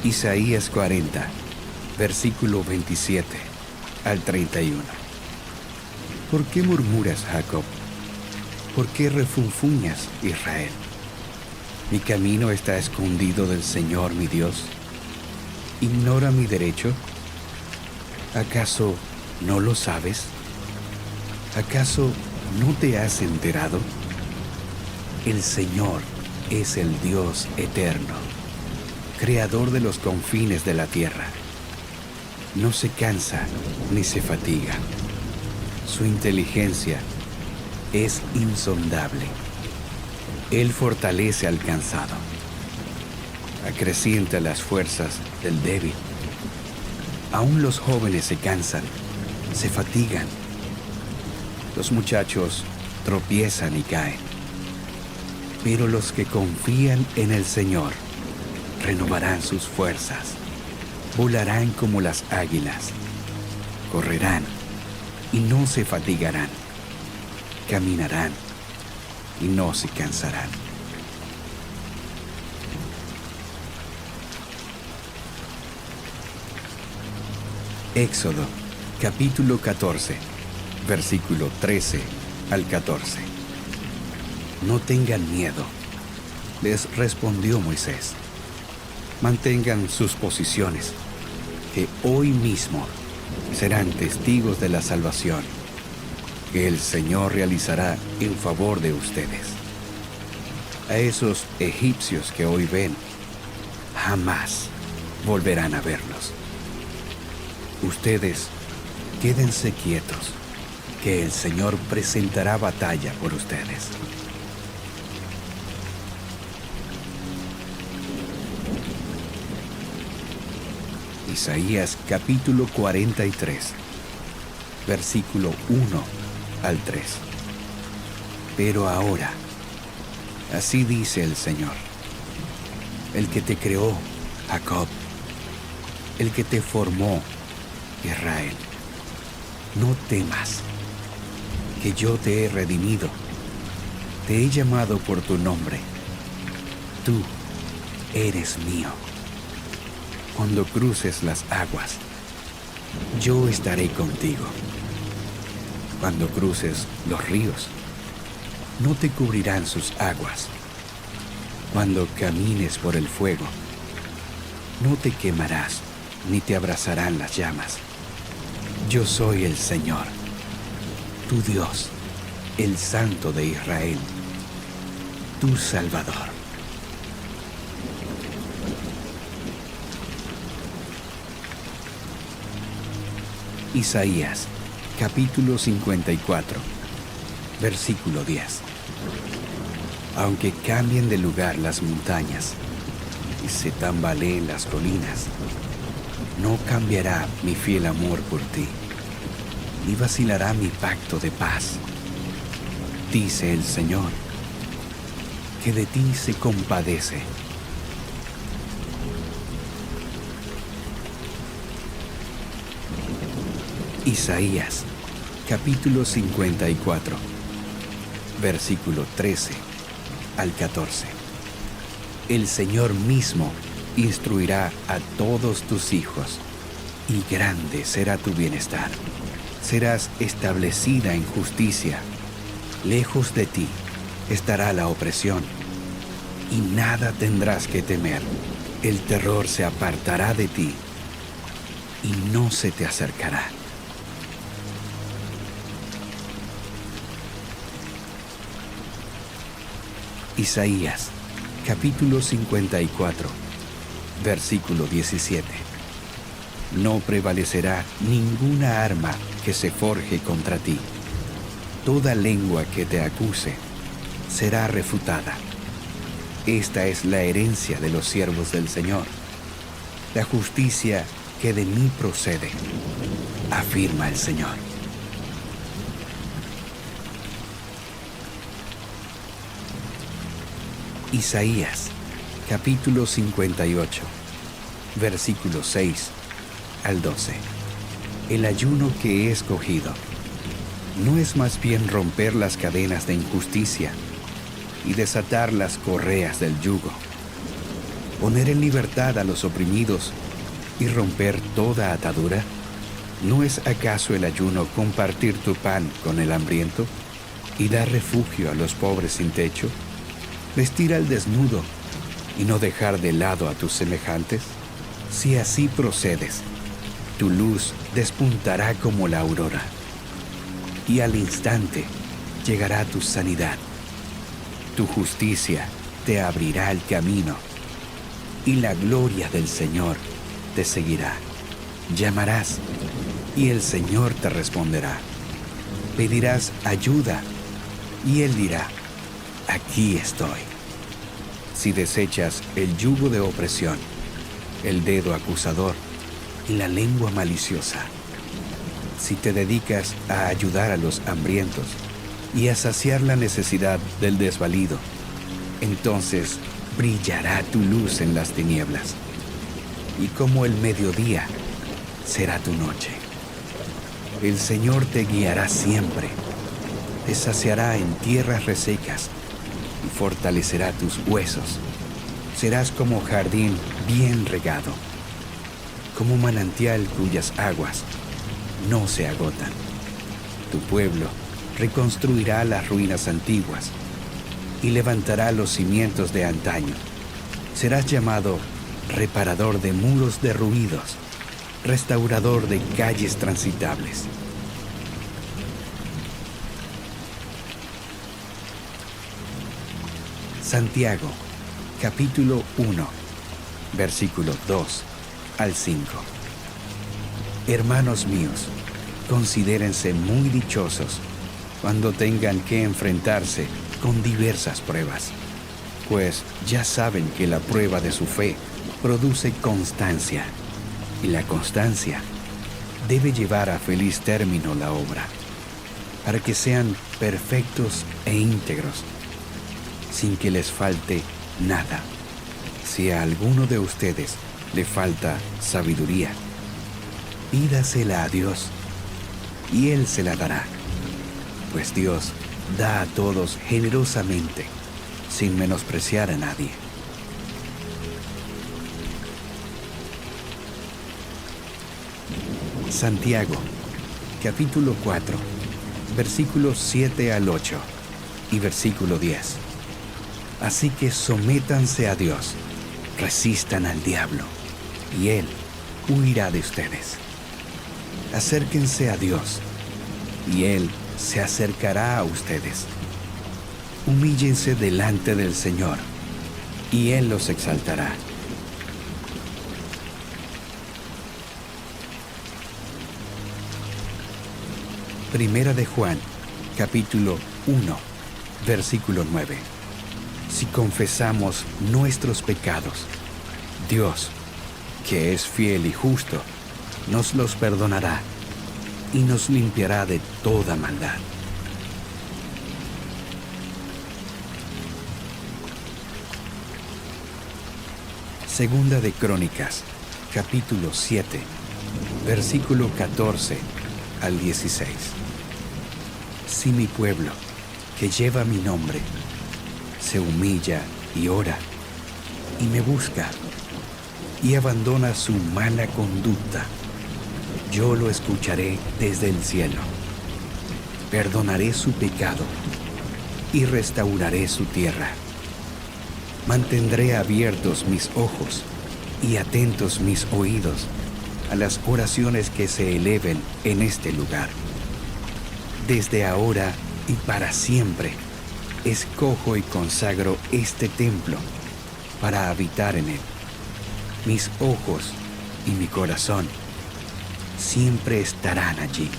Isaías 40, versículo 27 al 31. ¿Por qué murmuras, Jacob? ¿Por qué refunfuñas, Israel? Mi camino está escondido del Señor mi Dios. ¿Ignora mi derecho? ¿Acaso no lo sabes? ¿Acaso no te has enterado? El Señor es el Dios eterno, creador de los confines de la tierra. No se cansa ni se fatiga. Su inteligencia es insondable. Él fortalece al cansado, acrecienta las fuerzas del débil. Aún los jóvenes se cansan, se fatigan. Los muchachos tropiezan y caen. Pero los que confían en el Señor renovarán sus fuerzas, volarán como las águilas, correrán y no se fatigarán, caminarán y no se cansarán. Éxodo, capítulo 14, versículo 13 al 14. No tengan miedo, les respondió Moisés. Mantengan sus posiciones, que hoy mismo serán testigos de la salvación que el Señor realizará en favor de ustedes. A esos egipcios que hoy ven, jamás volverán a verlos. Ustedes quédense quietos, que el Señor presentará batalla por ustedes. Isaías capítulo 43, versículo 1 al 3. Pero ahora, así dice el Señor, el que te creó, Jacob, el que te formó, Israel. No temas, que yo te he redimido, te he llamado por tu nombre. Tú eres mío. Cuando cruces las aguas, yo estaré contigo. Cuando cruces los ríos, no te cubrirán sus aguas. Cuando camines por el fuego, no te quemarás, ni te abrazarán las llamas. Yo soy el Señor, tu Dios, el Santo de Israel, tu Salvador. Isaías, capítulo 54, versículo 10. Aunque cambien de lugar las montañas y se tambaleen las colinas, no cambiará mi fiel amor por ti, ni vacilará mi pacto de paz. Dice el Señor, que de ti se compadece. Isaías, capítulo 54, versículo 13 al 14. El Señor mismo instruirá a todos tus hijos, y grande será tu bienestar. Serás establecida en justicia. Lejos de ti estará la opresión, y nada tendrás que temer. El terror se apartará de ti, y no se te acercará. Isaías, capítulo 54, versículo 17. No prevalecerá ninguna arma que se forje contra ti. Toda lengua que te acuse será refutada. Esta es la herencia de los siervos del Señor, la justicia que de mí procede, afirma el Señor. Isaías, capítulo 58, versículos 6 al 12. El ayuno que he escogido no es más bien romper las cadenas de injusticia y desatar las correas del yugo. poner en libertad a los oprimidos y romper toda atadura? ¿No es acaso el ayuno compartir tu pan con el hambriento y dar refugio a los pobres sin techo? ¿Vestir al desnudo y no dejar de lado a tus semejantes? Si así procedes, tu luz despuntará como la aurora, y al instante llegará tu sanidad. Tu justicia te abrirá el camino, y la gloria del Señor te seguirá. Llamarás, y el Señor te responderá. Pedirás ayuda, y Él dirá, aquí estoy. Si desechas el yugo de opresión, el dedo acusador y la lengua maliciosa, si te dedicas a ayudar a los hambrientos y a saciar la necesidad del desvalido, entonces brillará tu luz en las tinieblas, y como el mediodía será tu noche. El Señor te guiará siempre, te saciará en tierras resecas y fortalecerá tus huesos. Serás como jardín bien regado, como manantial cuyas aguas no se agotan. Tu pueblo reconstruirá las ruinas antiguas y levantará los cimientos de antaño. Serás llamado reparador de muros derruidos, restaurador de calles transitables. Santiago, capítulo 1, versículo 2 al 5. Hermanos míos, considérense muy dichosos cuando tengan que enfrentarse con diversas pruebas, pues ya saben que la prueba de su fe produce constancia, y la constancia debe llevar a feliz término la obra, para que sean perfectos e íntegros, sin que les falte nada. Si a alguno de ustedes le falta sabiduría, pídasela a Dios, y Él se la dará, pues Dios da a todos generosamente, sin menospreciar a nadie. Santiago, capítulo 4, versículos 7 al 8 y versículo 10. Así que sométanse a Dios, resistan al diablo, y Él huirá de ustedes. Acérquense a Dios, y Él se acercará a ustedes. Humíllense delante del Señor, y Él los exaltará. Primera de Juan, capítulo 1, versículo 9. Si confesamos nuestros pecados, Dios, que es fiel y justo, nos los perdonará y nos limpiará de toda maldad. Segunda de Crónicas, capítulo 7, versículo 14 al 16. Si mi pueblo, que lleva mi nombre, se humilla y ora, y me busca, y abandona su mala conducta, yo lo escucharé desde el cielo. Perdonaré su pecado y restauraré su tierra. Mantendré abiertos mis ojos y atentos mis oídos a las oraciones que se eleven en este lugar. Desde ahora y para siempre, escojo y consagro este templo para habitar en él. Mis ojos y mi corazón siempre estarán allí.